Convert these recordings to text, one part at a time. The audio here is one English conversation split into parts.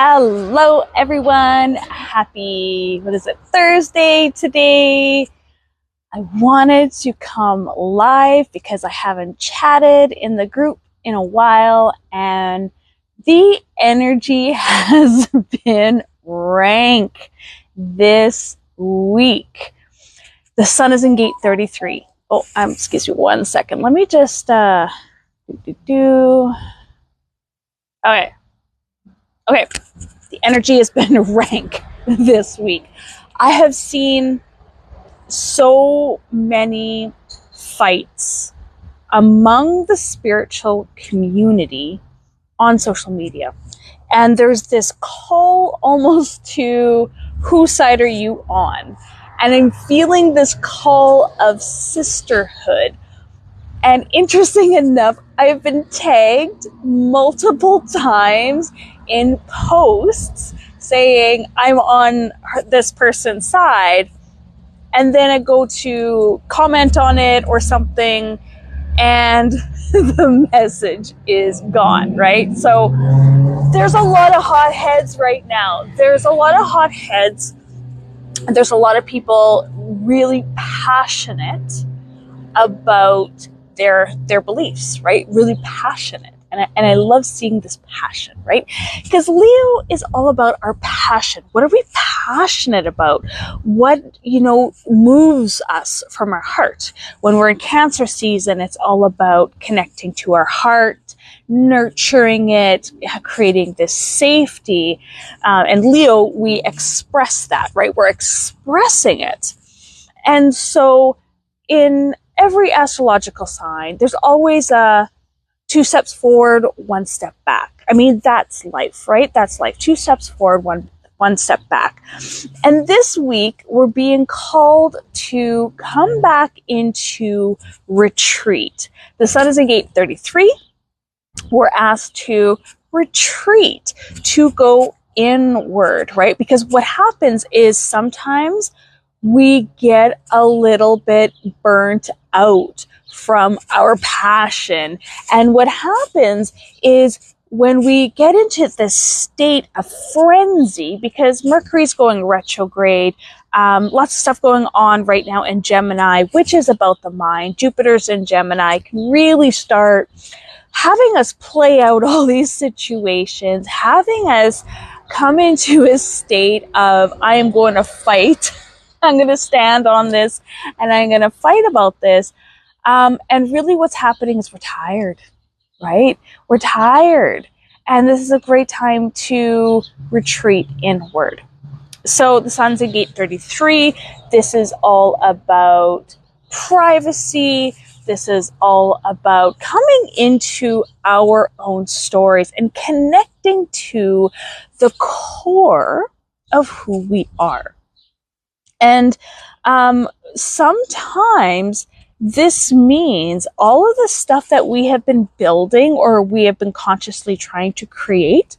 Hello everyone, happy, Thursday today. I wanted to come live because I haven't chatted in the group in a while and the energy has been rank this week. The sun is in gate 33. Oh, excuse me 1 second. Let me just, Okay. Okay, the energy has been rank this week. I have seen so many fights among the spiritual community on social media. And there's this call almost to whose side are you on? And I'm feeling this call of sisterhood. And interesting enough, I've been tagged multiple times in posts saying I'm on this person's side, and then I go to comment on it or something and the message is gone, right? So there's a lot of hot heads right now. There's a lot of hot heads and there's a lot of people really passionate about their beliefs, right? Really passionate. And I love seeing this passion, right? Because Leo is all about our passion. What are we passionate about? What, moves us from our heart? When we're in Cancer season, it's all about connecting to our heart, nurturing it, creating this safety. And Leo, we express that, right? We're expressing it. And so in every astrological sign, there's always a 2 steps forward, 1 step back. I mean, that's life, right? That's life. 2 steps forward, one step back. And this week, we're being called to come back into retreat. The sun is in gate 33. We're asked to retreat, to go inward, right? Because what happens is sometimes we get a little bit burnt out from our passion. And what happens is when we get into this state of frenzy, because Mercury's going retrograde, lots of stuff going on right now in Gemini, which is about the mind. Jupiter's in Gemini, can really start having us play out all these situations, having us come into a state of, I am going to fight. I'm going to stand on this and I'm going to fight about this. And really what's happening is we're tired, right? We're tired. And this is a great time to retreat inward. So the sun's in gate 33. This is all about privacy. This is all about coming into our own stories and connecting to the core of who we are. And sometimes this means all of the stuff that we have been building or we have been consciously trying to create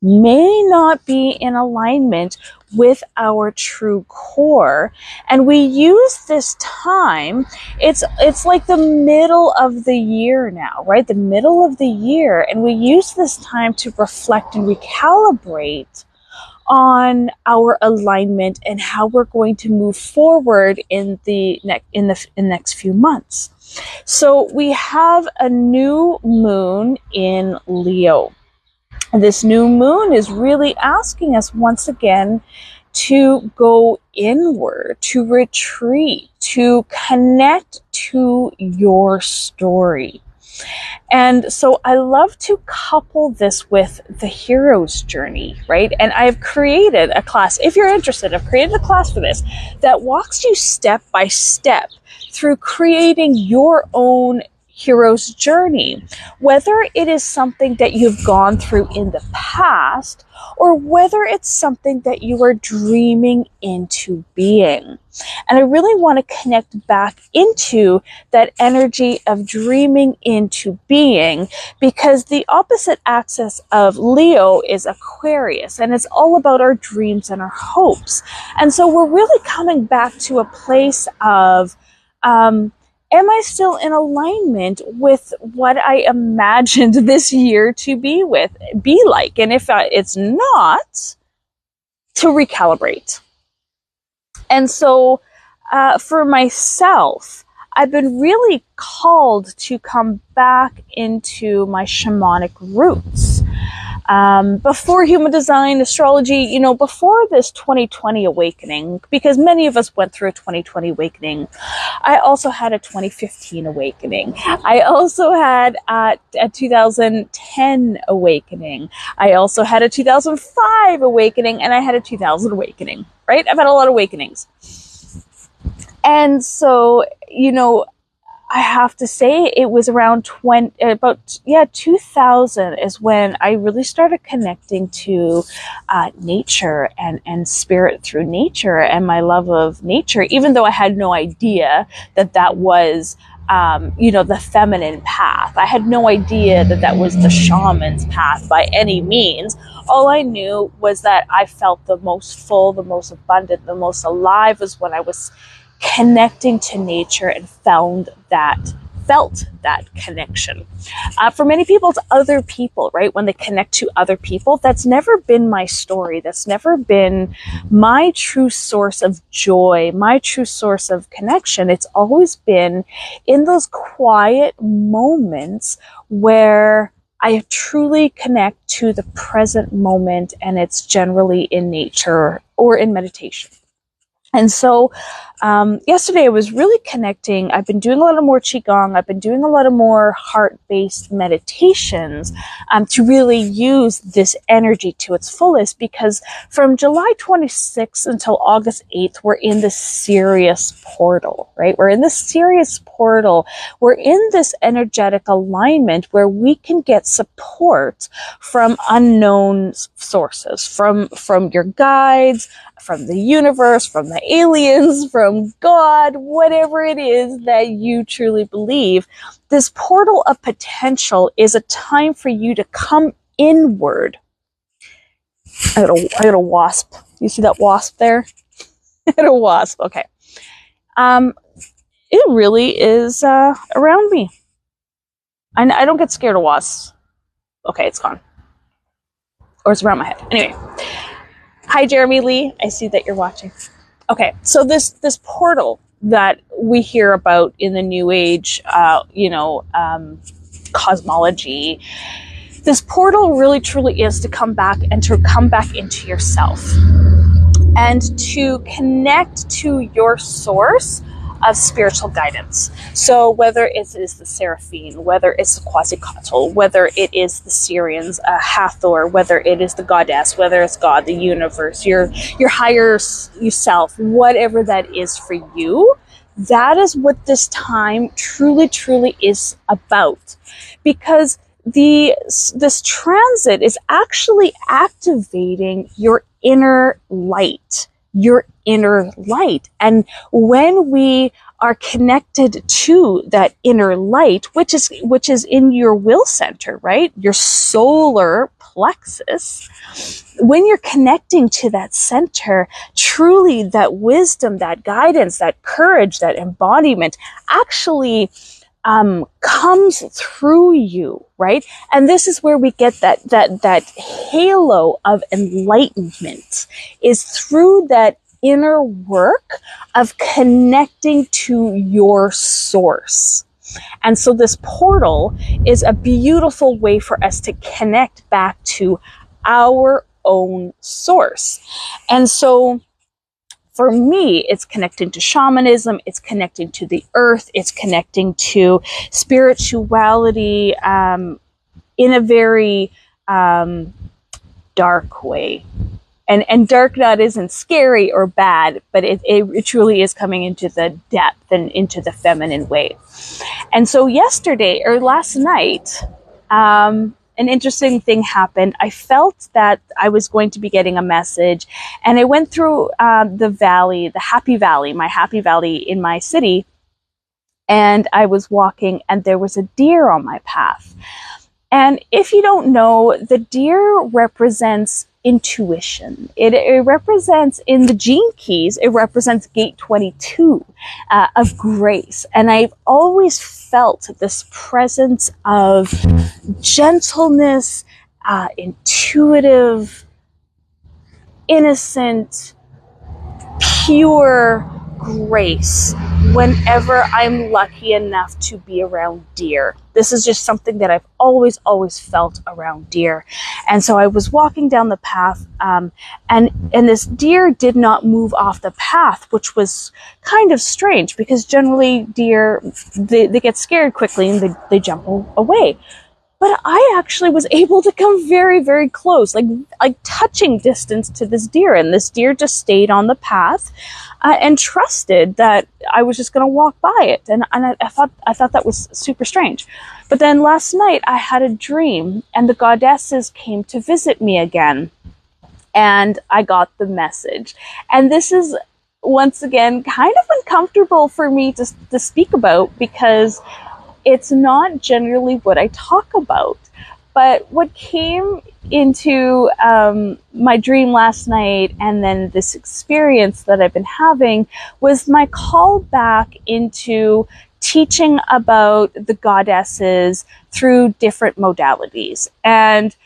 may not be in alignment with our true core. And we use this time, it's like the middle of the year now, right? The middle of the year. And we use this time to reflect and recalibrate on our alignment and how we're going to move forward in the next few months. So we have a new moon in Leo. This new moon is really asking us once again to go inward, to retreat, to connect to your story. And so I love to couple this with the hero's journey, right? And I've created a class, if you're interested, I've created a class for this that walks you step by step through creating your own hero's journey, whether it is something that you've gone through in the past or whether it's something that you are dreaming into being. And I really want to connect back into that energy of dreaming into being, because the opposite axis of Leo is Aquarius, and it's all about our dreams and our hopes. And so we're really coming back to a place of am I still in alignment with what I imagined this year to be like? And if it's not, to recalibrate. And so for myself, I've been really called to come back into my shamanic roots. Before human design, astrology, before this 2020 awakening, because many of us went through a 2020 awakening, I also had a 2015 awakening. I also had a 2010 awakening. I also had a 2005 awakening, and I had a 2000 awakening, right? I've had a lot of awakenings. And so, I have to say it was around 2000 is when I really started connecting to nature and spirit through nature and my love of nature, even though I had no idea that was, the feminine path. I had no idea that was the shaman's path by any means. All I knew was that I felt the most full, the most abundant, the most alive was when I was connecting to nature and felt that connection. For many people, it's other people, right? When they connect to other people, that's never been my story. That's never been my true source of joy, my true source of connection. It's always been in those quiet moments where I truly connect to the present moment, and it's generally in nature or in meditation. And so yesterday I was really connecting. I've been doing a lot of more Qigong. I've been doing a lot of more heart-based meditations to really use this energy to its fullest, because from July 26th until August 8th, we're in this Sirius portal, right? We're in this Sirius portal. We're in this energetic alignment where we can get support from unknown sources, from your guides, from the universe, from the aliens, from God, whatever it is that you truly believe. This portal of potential is a time for you to come inward. I got a wasp. You see that wasp there? I got a wasp. Okay. It really is around me. I don't get scared of wasps. Okay, it's gone. Or it's around my head. Anyway. Hi, Jeremy Lee. I see that you're watching. Okay, so this portal that we hear about in the New Age, cosmology, this portal really truly is to come back into yourself and to connect to your source of spiritual guidance. So whether it is the Seraphim, whether it's the Quetzalcoatl, whether it is the Syrians, Hathor, whether it is the goddess, whether it's God, the universe, your higher self, whatever that is for you, that is what this time truly is about. Because this transit is actually activating your inner light. And when we are connected to that inner light, which is in your will center, right? Your solar plexus. When you're connecting to that center, truly that wisdom, that guidance, that courage, that embodiment actually comes through you, right? And this is where we get that halo of enlightenment, is through that inner work of connecting to your source. And so this portal is a beautiful way for us to connect back to our own source. And so for me, it's connecting to shamanism, it's connecting to the earth, it's connecting to spirituality in a very dark way. And dark not isn't scary or bad, but it truly is coming into the depth and into the feminine way. And so last night, an interesting thing happened. I felt that I was going to be getting a message, and I went through the happy valley, my happy valley in my city, and I was walking, and there was a deer on my path. And if you don't know, the deer represents intuition. It represents, in the gene keys, it represents gate 22 of grace. And I've always felt this presence of gentleness, intuitive, innocent, pure grace whenever I'm lucky enough to be around deer. This is just something that I've always felt around deer. And so I was walking down the path, and this deer did not move off the path, which was kind of strange because generally deer, they get scared quickly and they jump away. But I actually was able to come very, very close, like touching distance to this deer. And this deer just stayed on the path and trusted that I was just going to walk by it. And I thought that was super strange. But then last night I had a dream and the goddesses came to visit me again. And I got the message. And this is, once again, kind of uncomfortable for me to speak about because it's not generally what I talk about. But what came into my dream last night and then this experience that I've been having was my call back into teaching about the goddesses through different modalities. And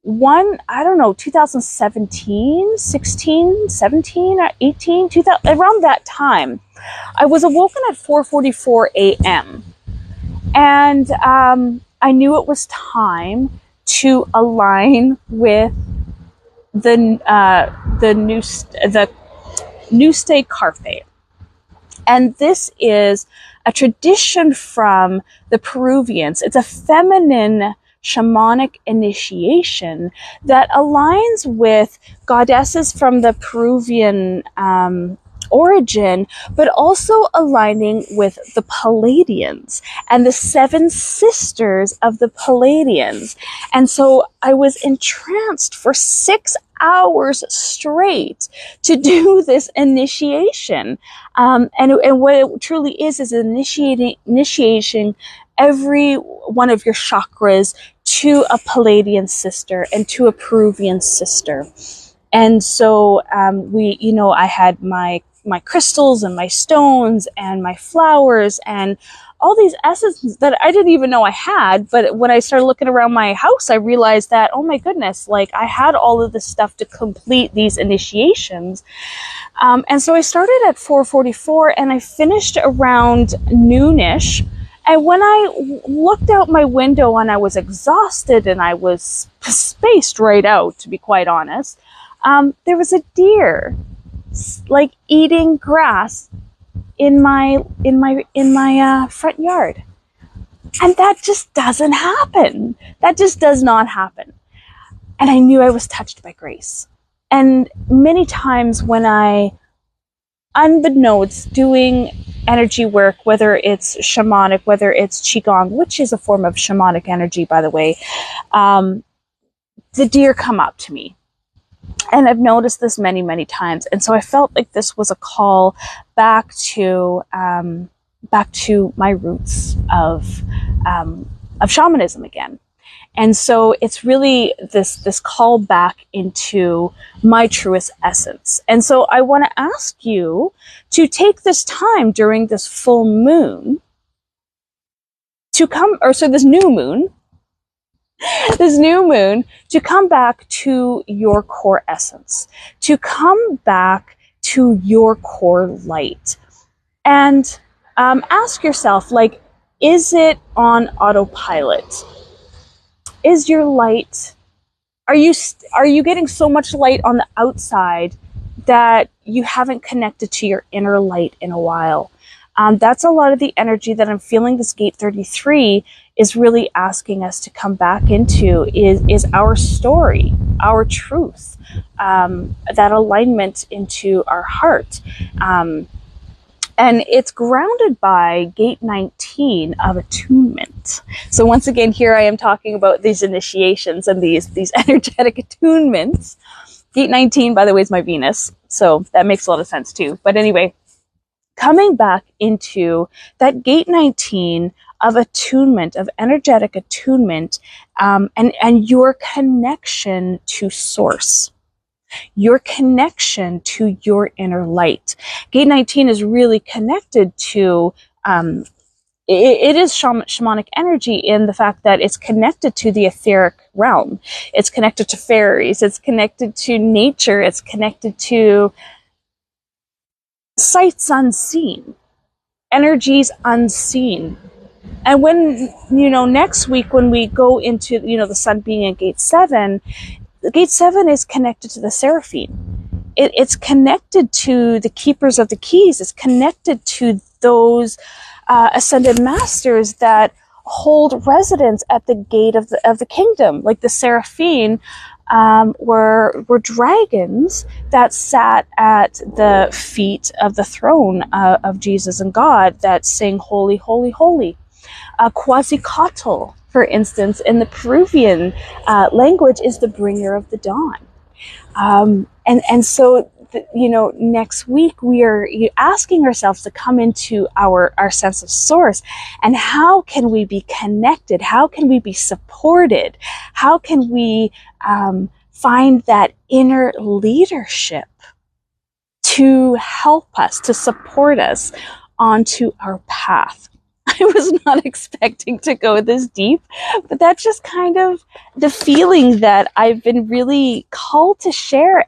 one, I don't know, 2017, 16, 17, 18, 2000, around that time, I was awoken at 4:44 a.m. And I knew it was time to align with the new state Carf. And this is a tradition from the Peruvians. It's a feminine shamanic initiation that aligns with goddesses from the Peruvian origin, but also aligning with the Palladians and the 7 sisters of the Palladians. And so I was entranced for 6 hours straight to do this initiation. And what it truly is initiating every one of your chakras to a Palladian sister and to a Peruvian sister. And so I had my crystals and my stones and my flowers and all these essences that I didn't even know I had. But when I started looking around my house, I realized that, oh my goodness, like I had all of this stuff to complete these initiations. And so I started at 4:44 and I finished around noonish. And when I looked out my window and I was exhausted and I was spaced right out, to be quite honest, there was a deer like eating grass in my front yard. And that just doesn't happen. That just does not happen. And I knew I was touched by grace. And many times when I, unbeknownst, doing energy work, whether it's shamanic, whether it's qigong, which is a form of shamanic energy, by the way, the deer come up to me. And I've noticed this many, many times. And so I felt like this was a call back to my roots of shamanism again. And so it's really this call back into my truest essence. And so I want to ask you to take this time during this full moon this new moon, to come back to your core essence, to come back to your core light. And ask yourself, like, is it on autopilot? Is your light, are you getting so much light on the outside that you haven't connected to your inner light in a while? That's a lot of the energy that I'm feeling this gate 33 is really asking us to come back into, is our story, our truth, that alignment into our heart. And it's grounded by gate 19 of attunement. So once again, here I am talking about these initiations and these energetic attunements. Gate 19, by the way, is my Venus. So that makes a lot of sense too. But anyway, coming back into that gate 19 of attunement, of energetic attunement, and your connection to source, your connection to your inner light. Gate 19 is really connected to, it is shamanic energy in the fact that it's connected to the etheric realm. It's connected to fairies. It's connected to nature. It's connected to sights unseen, energies unseen. And when, next week when we go into, the sun being in gate 7, gate 7 is connected to the seraphim. It's connected to the keepers of the keys. It's connected to those ascended masters that hold residence at the gate of the kingdom. Like the seraphim were dragons that sat at the feet of the throne of Jesus and God that sing holy, holy, holy. Quetzalcoatl, for instance, in the Peruvian language, is the bringer of the dawn. And so, next week we are asking ourselves to come into our sense of source, and how can we be connected? How can we be supported? How can we find that inner leadership to help us, to support us onto our path? I was not expecting to go this deep, but that's just kind of the feeling that I've been really called to share.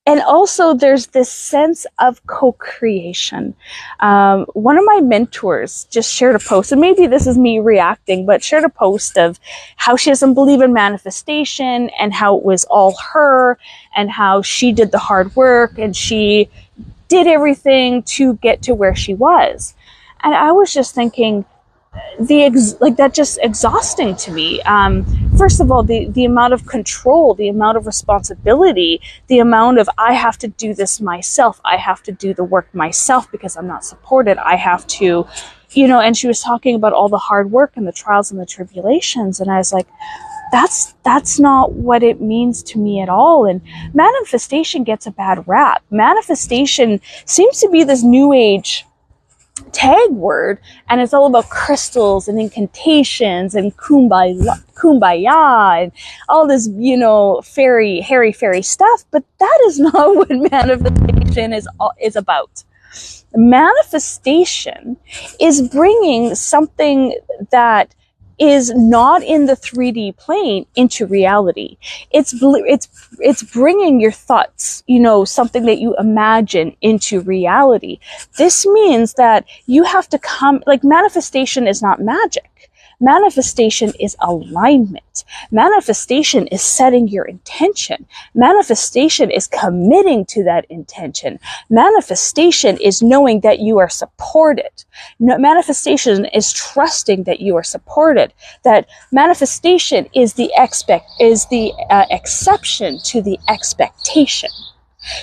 And also there's this sense of co-creation. One of my mentors just shared a post, and maybe this is me reacting, but shared a post of how she doesn't believe in manifestation and how it was all her and how she did the hard work and she did everything to get to where she was. And I was just thinking, that's just exhausting to me. First of all, the amount of control, the amount of responsibility, the amount of, I have to do this myself. I have to do the work myself because I'm not supported. I have to, and she was talking about all the hard work and the trials and the tribulations. And I was like, that's not what it means to me at all. And manifestation gets a bad rap. Manifestation seems to be this new age tag word, and it's all about crystals and incantations and kumbaya and all this, hairy fairy stuff. But that is not what manifestation is about. Manifestation is bringing something that is not in the 3D plane into reality. It's bringing your thoughts, something that you imagine, into reality. This means that you have to manifestation is not magic. Manifestation is alignment. Manifestation is setting your intention. Manifestation is committing to that intention. Manifestation is knowing that you are supported. Manifestation is trusting that you are supported. That manifestation is the exception to the expectation.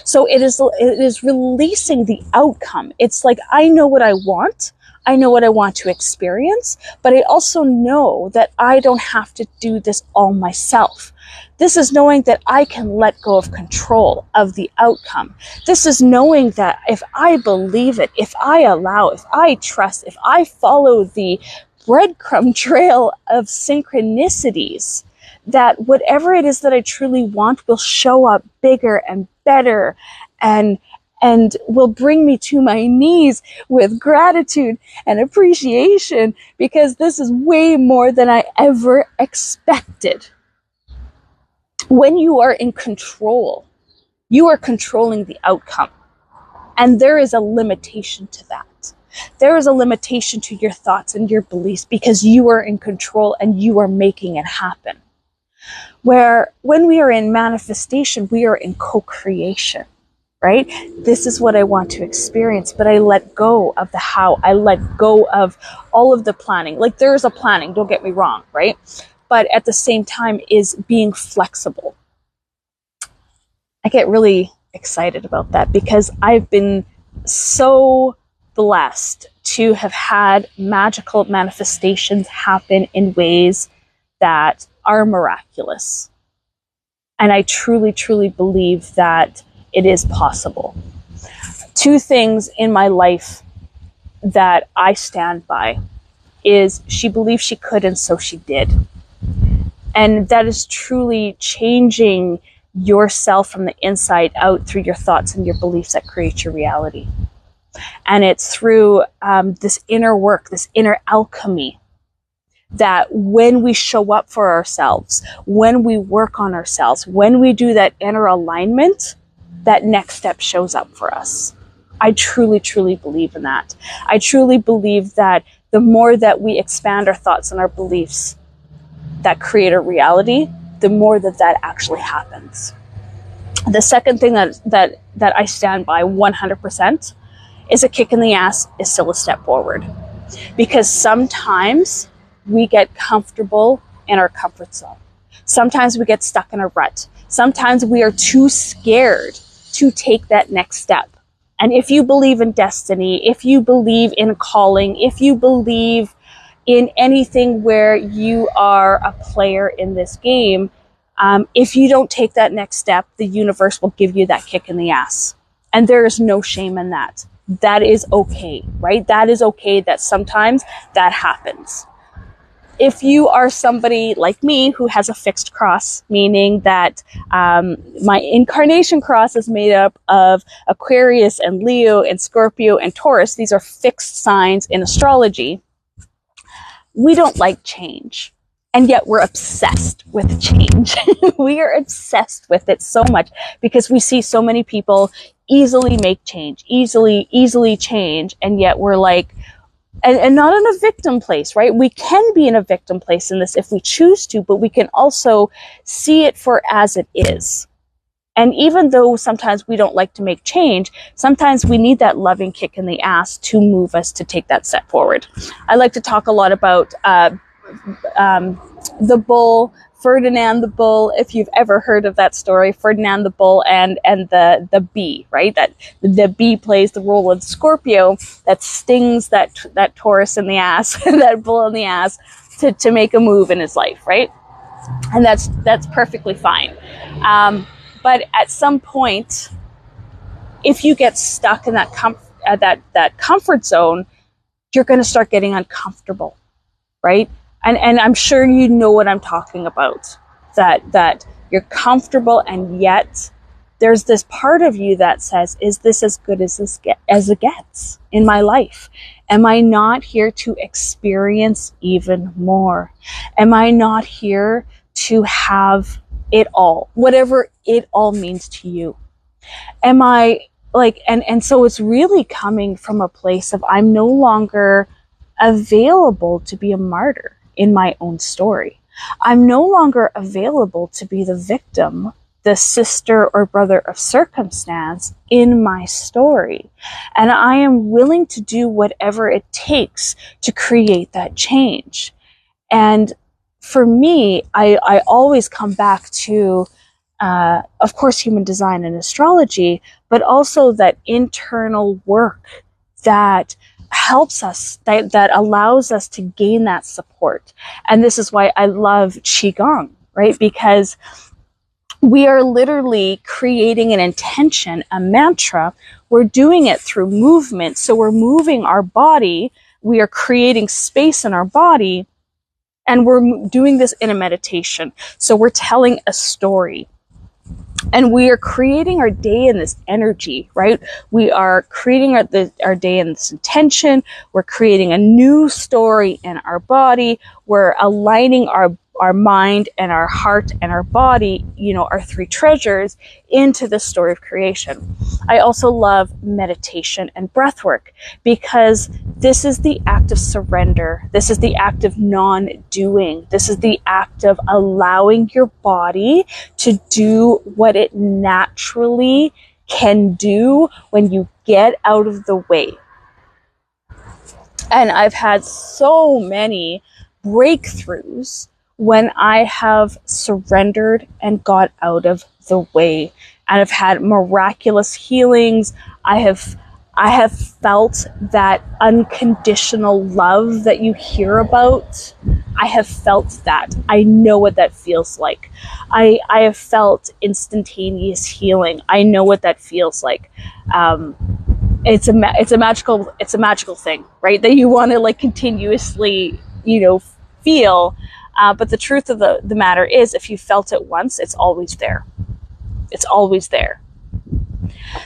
So it is releasing the outcome. It's like, I know what I want. I know what I want to experience, but I also know that I don't have to do this all myself. This is knowing that I can let go of control of the outcome. This is knowing that if I believe it, if I allow, if I trust, if I follow the breadcrumb trail of synchronicities, that whatever it is that I truly want will show up bigger and better and will bring me to my knees with gratitude and appreciation, because this is way more than I ever expected. When you are in control, you are controlling the outcome. And there is a limitation to that. There is a limitation to your thoughts and your beliefs because you are in control and you are making it happen. Where when we are in manifestation, we are in co-creation. Right? This is what I want to experience, but I let go of the how. I let go of all of the planning. Like, there is a planning, don't get me wrong, right? But at the same time is being flexible. I get really excited about that because I've been so blessed to have had magical manifestations happen in ways that are miraculous. And I truly, truly believe that it is possible. Two things in my life that I stand by is she believed she could, and so she did. And that is truly changing yourself from the inside out through your thoughts and your beliefs that create your reality. And it's through this inner work, this inner alchemy, that when we show up for ourselves, when we work on ourselves, when we do that inner alignment, that next step shows up for us. I truly, truly believe in that. I truly believe that the more that we expand our thoughts and our beliefs that create a reality, the more that that actually happens. The second thing that I stand by 100% is a kick in the ass is still a step forward. Because sometimes we get comfortable in our comfort zone. Sometimes we get stuck in a rut. Sometimes we are too scared to take that next step. And if you believe in destiny, if you believe in calling, if you believe in anything where you are a player in this game, if you don't take that next step, the universe will give you that kick in the ass. And there is no shame in that. That is okay, right? That is okay that sometimes that happens. If you are somebody like me who has a fixed cross, meaning that my incarnation cross is made up of Aquarius and Leo and Scorpio and Taurus, these are fixed signs in astrology, we don't like change. And yet we're obsessed with change. We are obsessed with it so much because we see so many people easily make change, easily change. And yet we're like, and not in a victim place, right? We can be in a victim place in this if we choose to, but we can also see it for as it is. And even though sometimes we don't like to make change, sometimes we need that loving kick in the ass to move us to take that step forward. I like to talk a lot about the bull, Ferdinand the Bull, if you've ever heard of that story, Ferdinand the Bull and the bee, right? That the bee plays the role of Scorpio that stings that Taurus in the ass, that bull in the ass to make a move in his life, right? And that's perfectly fine. But at some point, if you get stuck in that comfort zone, you're going to start getting uncomfortable, right? And I'm sure you know what I'm talking about, that you're comfortable, and yet there's this part of you that says, is this as good as it gets in my life? Am I not here to experience even more? Am I not here to have it all, whatever it all means to you? Am I like, and so it's really coming from a place of I'm no longer available to be a martyr in my own story. I'm no longer available to be the victim, the sister or brother of circumstance in my story. And I am willing to do whatever it takes to create that change. And for me, I always come back to, of course, human design and astrology, but also that internal work that helps us, that allows us to gain that support. And this is why I love Qigong, right? Because we are literally creating an intention, a mantra. We're doing it through movement. So we're moving our body. We are creating space in our body. And we're doing this in a meditation. So we're telling a story. And we are creating our day in this energy, right? We are creating our day in this intention. We're creating a new story in our body. We're aligning our mind and our heart and our body, our three treasures, into the story of creation. I also love meditation and breath work because this is the act of surrender. This is the act of non-doing. This is the act of allowing your body to do what it naturally can do when you get out of the way. And I've had so many breakthroughs when I have surrendered and got out of the way, and I've had miraculous healings. I have felt that unconditional love that you hear about. I have felt that. I know what that feels like. I have felt instantaneous healing. I know what that feels like. it's a magical thing, right? That you want to like continuously, feel. But the truth of the matter is, if you felt it once, it's always there. It's always there.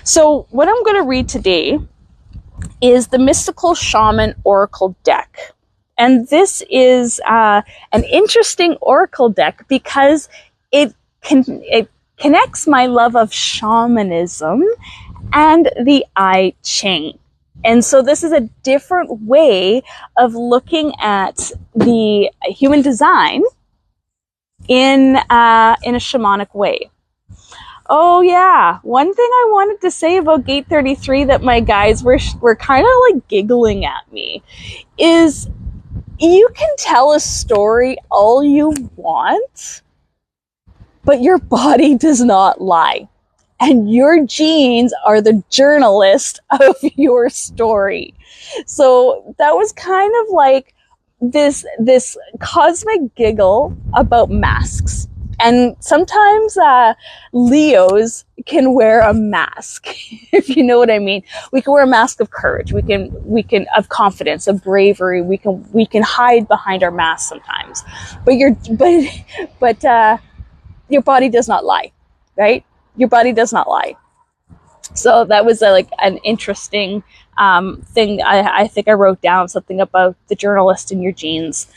So what I'm going to read today is the Mystical Shaman Oracle deck. And this is an interesting oracle deck because it connects my love of shamanism and the I Ching. And so this is a different way of looking at the human design in a shamanic way. Oh yeah, one thing I wanted to say about Gate 33 that my guys were kind of like giggling at me is, you can tell a story all you want, but your body does not lie. And your genes are the journalist of your story. So that was kind of like this cosmic giggle about masks. And sometimes Leos can wear a mask, if you know what I mean. We can wear a mask of courage. We can of confidence, of bravery. We can hide behind our mask sometimes. But your body does not lie, right? Your body does not lie. So that was like an interesting thing. I think I wrote down something about the journalist in your genes.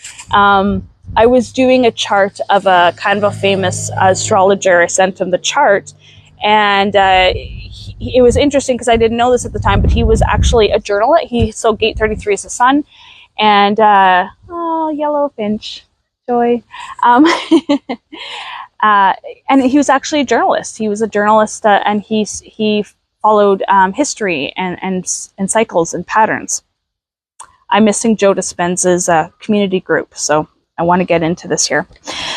I was doing a chart of a kind of a famous astrologer. I sent him the chart, and it was interesting because I didn't know this at the time, but he was actually a journalist. So Gate 33 is the sun, and yellow finch, joy. And he was actually a journalist. He was a journalist, and he followed history and cycles and patterns. I'm missing Joe Dispenza's community group, so I want to get into this here.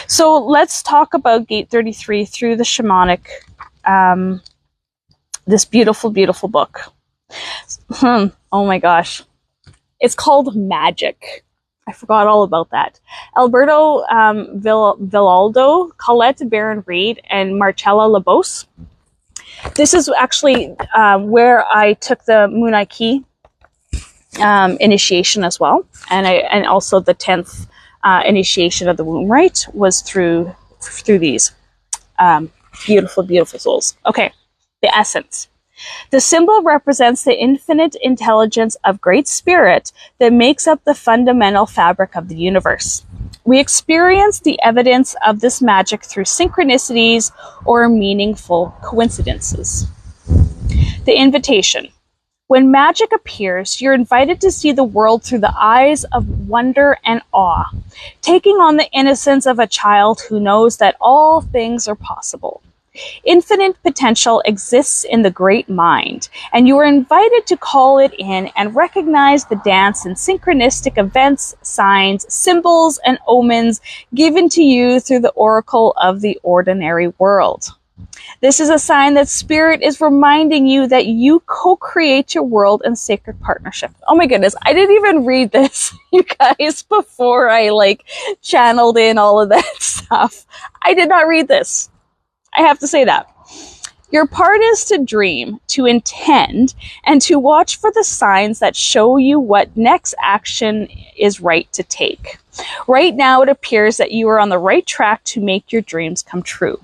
So let's talk about Gate 33 through the shamanic, this beautiful, beautiful book. Oh my gosh. It's called Magic. I forgot all about that. Alberto Villaldo, Colette Baron-Reed, and Marcella Labos. This is actually where I took the Moonai Key initiation as well, and also the 10th initiation of the womb rite was through these beautiful, beautiful souls. Okay, the essence. The symbol represents the infinite intelligence of Great Spirit that makes up the fundamental fabric of the universe. We experience the evidence of this magic through synchronicities or meaningful coincidences. The invitation. When magic appears, you're invited to see the world through the eyes of wonder and awe, taking on the innocence of a child who knows that all things are possible. Infinite potential exists in the great mind, and you are invited to call it in and recognize the dance and synchronistic events, signs, symbols, and omens given to you through the oracle of the ordinary world. This is a sign that Spirit is reminding you that you co-create your world in sacred partnership. Oh my goodness, I didn't even read this, you guys, before I channeled in all of that stuff. I did not read this. I have to say that. Your part is to dream, to intend, and to watch for the signs that show you what next action is right to take. Right now, it appears that you are on the right track to make your dreams come true.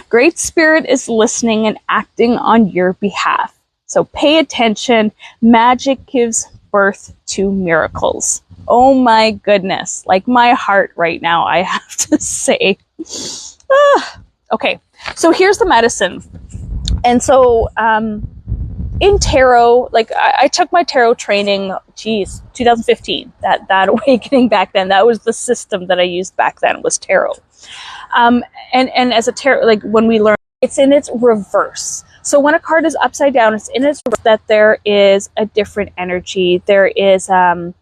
Great Spirit is listening and acting on your behalf. So pay attention. Magic gives birth to miracles. Oh my goodness. Like my heart right now, I have to say. Okay. So here's the medicine. And so in tarot, I took my tarot training, 2015, that awakening back then. That was the system that I used back then, was tarot. And as a tarot, when we learn, it's in its reverse. So when a card is upside down, it's in its reverse, that there is a different energy. There is a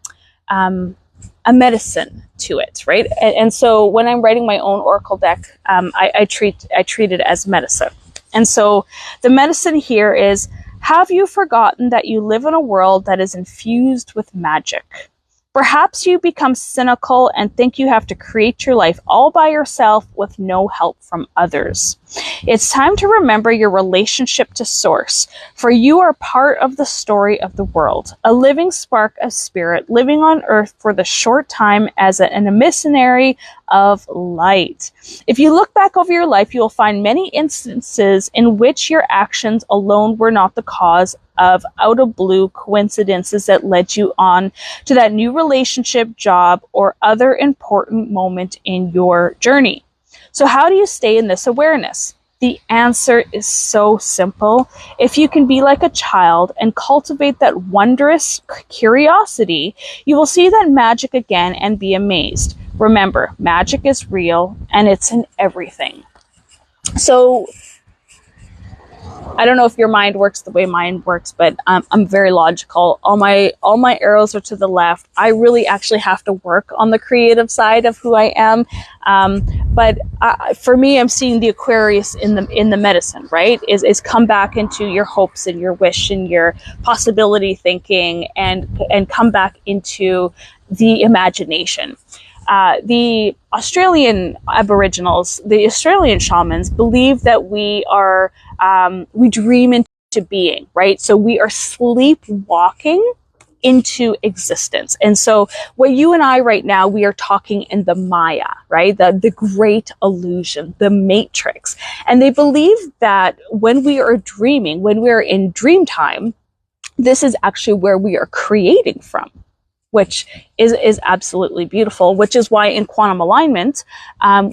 medicine to it, right? And so when I'm writing my own oracle deck, I treat it as medicine. And so the medicine here is, have you forgotten that you live in a world that is infused with magic? Perhaps you become cynical and think you have to create your life all by yourself with no help from others. It's time to remember your relationship to Source, for you are part of the story of the world, a living spark of spirit living on earth for the short time as an emissary of light. If you look back over your life, you will find many instances in which your actions alone were not the cause of out of blue coincidences that led you on to that new relationship, job, or other important moment in your journey. So how do you stay in this awareness? The answer is so simple. If you can be like a child and cultivate that wondrous curiosity, you will see that magic again and be amazed. Remember, magic is real and it's in everything. So I don't know if your mind works the way mine works, but I'm very logical. All my arrows are to the left. I really actually have to work on the creative side of who I am. But for me, I'm seeing the Aquarius in the medicine, right? Is come back into your hopes and your wish and your possibility thinking and come back into the imagination. The Australian Aboriginals, the Australian shamans believe that we dream into being, right? So we are sleepwalking into existence. And so what you and I right now, we are talking in the Maya, right? The great illusion, the matrix. And they believe that when we are dreaming, when we're in dream time, this is actually where we are creating from, which is absolutely beautiful, which is why in quantum alignment,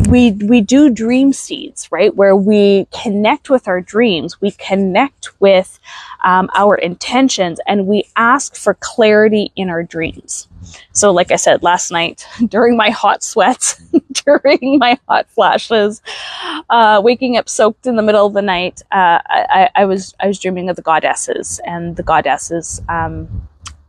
we do dream seeds, right? Where we connect with our dreams, we connect with our intentions, and we ask for clarity in our dreams. So like I said, last night, during my hot sweats, during my hot flashes, waking up soaked in the middle of the night, I was dreaming of the goddesses, and the goddesses,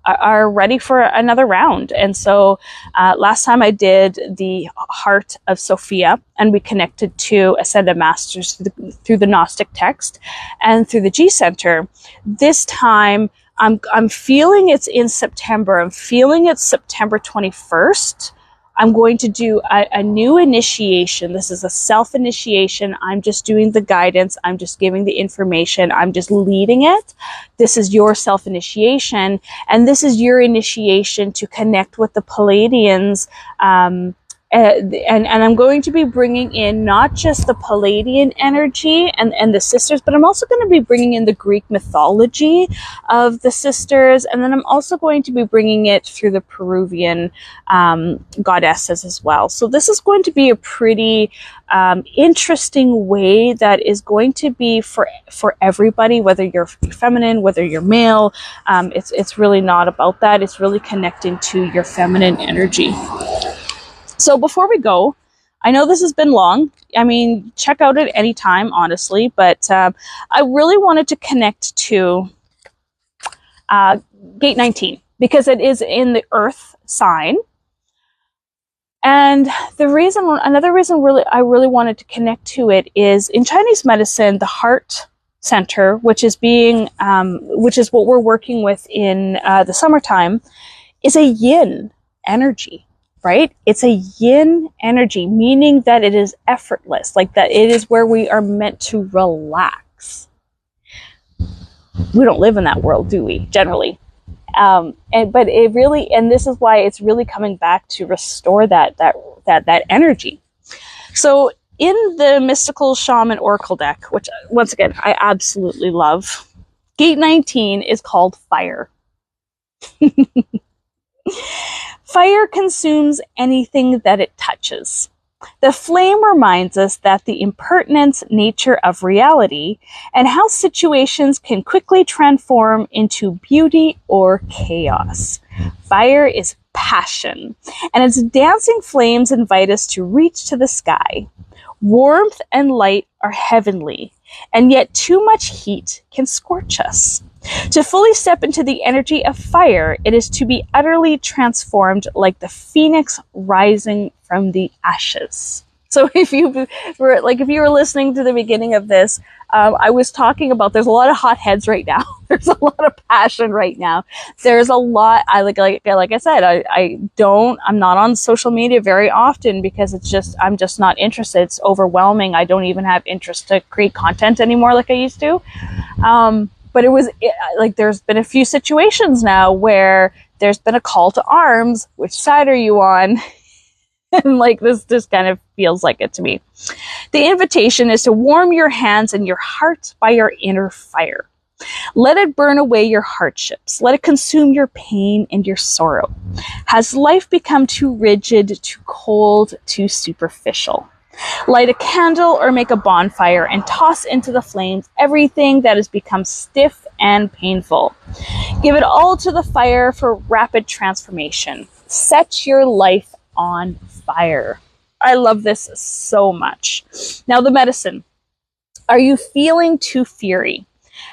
are ready for another round. And so last time I did the Heart of Sophia, and we connected to Ascended Masters through the Gnostic text and through the G Center. This time I'm feeling it's in September. I'm feeling it's September 21st. I'm going to do a new initiation. This is a self-initiation. I'm just doing the guidance. I'm just giving the information. I'm just leading it. This is your self-initiation. And this is your initiation to connect with the Palladians. And I'm going to be bringing in not just the Palladian energy and the sisters, but I'm also going to be bringing in the Greek mythology of the sisters. And then I'm also going to be bringing it through the Peruvian goddesses as well. So this is going to be a pretty interesting way that is going to be for everybody, whether you're feminine, whether you're male. It's really not about that. It's really connecting to your feminine energy. So before we go, I know this has been long. I mean, check out at any time, honestly, but I really wanted to connect to Gate 19 because it is in the Earth sign. And another reason I really wanted to connect to it is in Chinese medicine, the heart center, which is what we're working with in the summertime, is a yin energy. Right? It's a yin energy, meaning that it is effortless, like that it is where we are meant to relax. We don't live in that world, do we? Generally. But it really, and this is why it's really coming back to restore that energy. So in the Mystical Shaman Oracle deck, which once again, I absolutely love, Gate 19 is called Fire. Fire consumes anything that it touches. The flame reminds us that the impertinent nature of reality and how situations can quickly transform into beauty or chaos. Fire is passion, and its dancing flames invite us to reach to the sky. Warmth and light are heavenly, and yet too much heat can scorch us. To fully step into the energy of fire, it is to be utterly transformed like the phoenix rising from the ashes. So if you were listening to the beginning of this, I was talking about there's a lot of hot heads right now. There's a lot of passion right now. There's a lot. Like I said, I'm not on social media very often because I'm just not interested. It's overwhelming. I don't even have interest to create content anymore like I used to. But there's been a few situations now where there's been a call to arms. Which side are you on? And like this kind of feels like it to me. The invitation is to warm your hands and your heart by your inner fire. Let it burn away your hardships. Let it consume your pain and your sorrow. Has life become too rigid, too cold, too superficial? Light a candle or make a bonfire and toss into the flames everything that has become stiff and painful. Give it all to the fire for rapid transformation. Set your life on fire. I love this so much. Now the medicine. Are you feeling too fiery?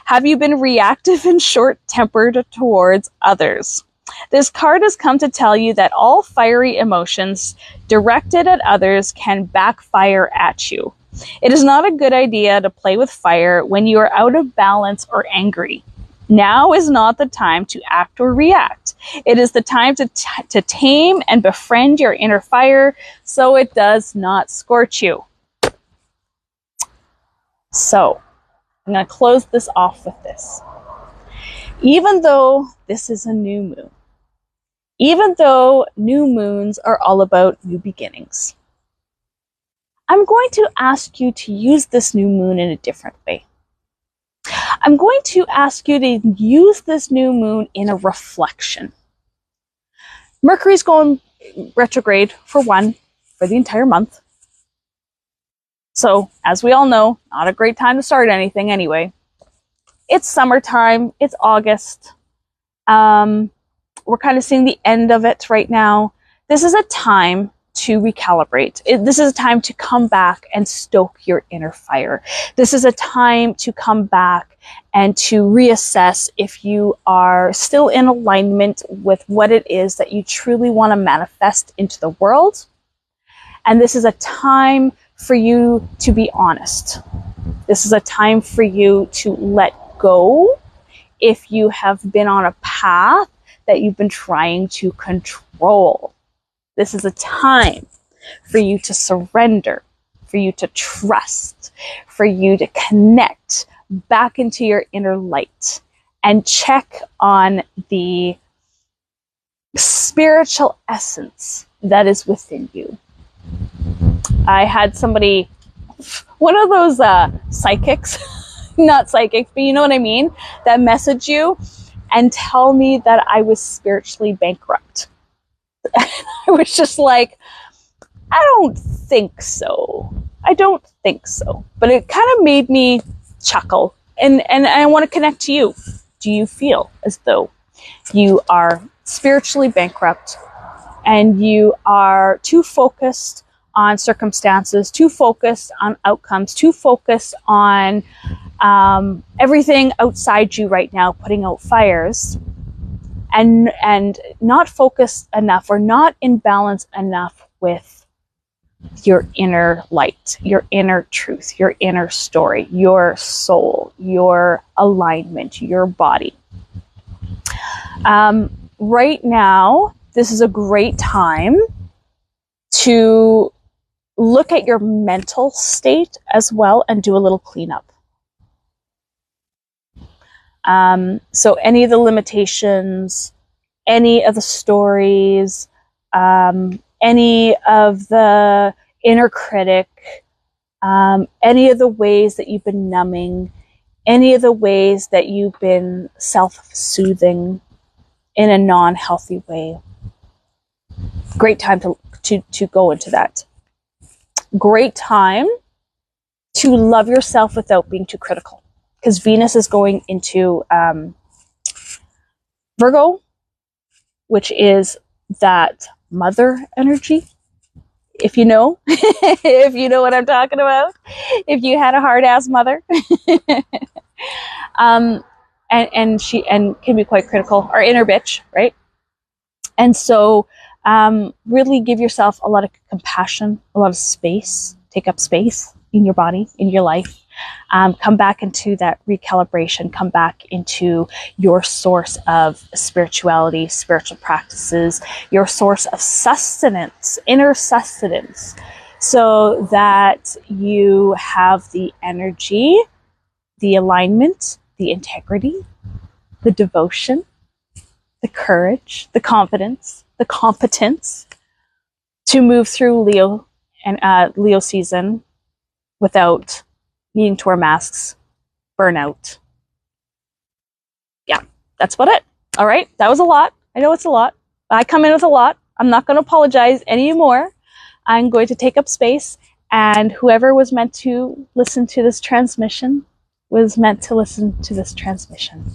Have you been reactive and short-tempered towards others? This card has come to tell you that all fiery emotions directed at others can backfire at you. It is not a good idea to play with fire when you are out of balance or angry. Now is not the time to act or react. It is the time to tame and befriend your inner fire so it does not scorch you. So, I'm going to close this off with this. Even though this is a new moon, even though new moons are all about new beginnings, I'm going to ask you to use this new moon in a different way. I'm going to ask you to use this new moon in a reflection. Mercury's going retrograde for the entire month. So, as we all know, not a great time to start anything anyway. It's summertime. It's August. We're kind of seeing the end of it right now. This is a time to recalibrate. This is a time to come back and stoke your inner fire. This is a time to come back and to reassess if you are still in alignment with what it is that you truly want to manifest into the world. And this is a time for you to be honest. This is a time for you to let go if you have been on a path that you've been trying to control. This is a time for you to surrender, for you to trust, for you to connect back into your inner light and check on the spiritual essence that is within you. I had somebody, one of those psychics, not psychics, but you know what I mean, that message you and tell me that I was spiritually bankrupt. I was just like, I don't think so. I don't think so. But it kind of made me chuckle. And I want to connect to you. Do you feel as though you are spiritually bankrupt and you are too focused on circumstances, too focused on outcomes, too focused on everything outside you right now, putting out fires, and not focused enough or not in balance enough with your inner light, your inner truth, your inner story, your soul, your alignment, your body. Right now, this is a great time to look at your mental state as well and do a little cleanup. So any of the limitations, any of the stories, any of the inner critic, any of the ways that you've been numbing, any of the ways that you've been self-soothing in a non-healthy way. Great time to go into that. Great time to love yourself without being too critical. Because Venus is going into Virgo, which is that mother energy. If you know, if you know what I'm talking about, if you had a hard ass mother, and she can be quite critical, our inner bitch, right? And so Really give yourself a lot of compassion, a lot of space. Take up space in your body, in your life. Come back into that recalibration. Come back into your source of spirituality, spiritual practices, your source of sustenance, inner sustenance, so that you have the energy, the alignment, the integrity, the devotion, the courage, the confidence, the competence to move through Leo season without needing to wear masks, burnout. Yeah, that's about it. All right, that was a lot. I know it's a lot. I come in with a lot. I'm not going to apologize anymore. I'm going to take up space, and whoever was meant to listen to this transmission was meant to listen to this transmission.